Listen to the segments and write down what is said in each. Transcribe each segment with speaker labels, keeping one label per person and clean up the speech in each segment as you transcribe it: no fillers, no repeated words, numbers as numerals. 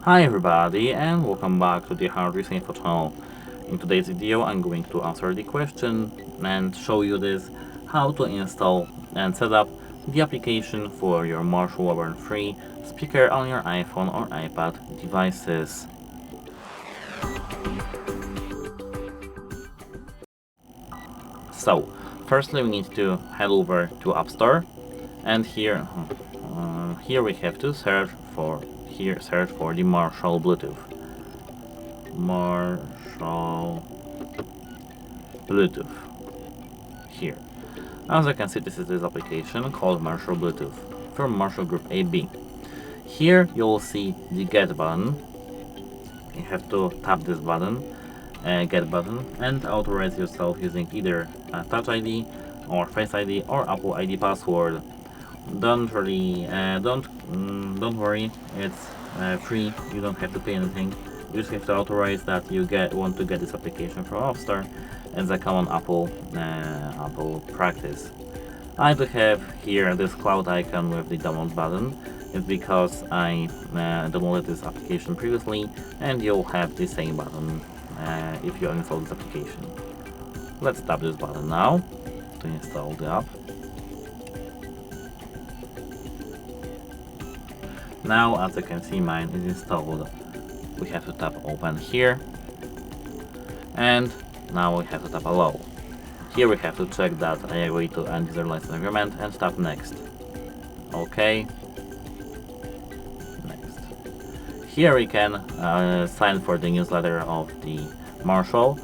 Speaker 1: Hi everybody and welcome back to the HardReset.Info channel. In today's video I'm going to answer the question and show you this how to install and set up the application for your Marshall WOBURN III speaker on your iPhone or iPad devices. So firstly we need to head over to App Store and here we have to search for the Marshall Bluetooth. Marshall Bluetooth here. As you can see, this is this application called Marshall Bluetooth from Marshall Group AB. Here you will see the get button. You have to tap this button, get button, and authorize yourself using either Touch ID or Face ID or Apple ID password. Don't worry, it's free. You don't have to pay anything. You just have to authorize that you want to get this application from App Store as a common Apple practice. I do have here this cloud icon with the download button. It's because I downloaded this application previously, and you'll have the same button if you install this application. Let's tap this button now to install the app. Now, as you can see, mine is installed. We have to tap open here, and now we have to tap allow. Here we have to check that I agree to end user license agreement and tap next. Okay. Next. Here we can sign for the newsletter of the Marshall.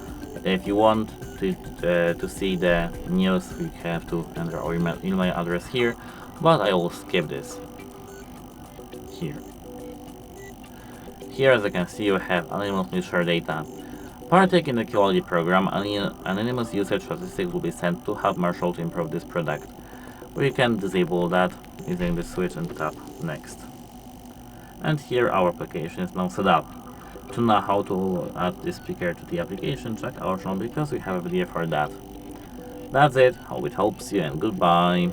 Speaker 1: If you want to see the news, we have to enter our email address here, but I will skip this. Here, as you can see, you have anonymous share data. Partake in the quality program, anonymous usage statistics will be sent to help Marshall to improve this product. We can disable that using the switch and tap next. And here our application is now set up. To know how to add this speaker to the application, check our channel because we have a video for that. That's it, hope it helps you and goodbye.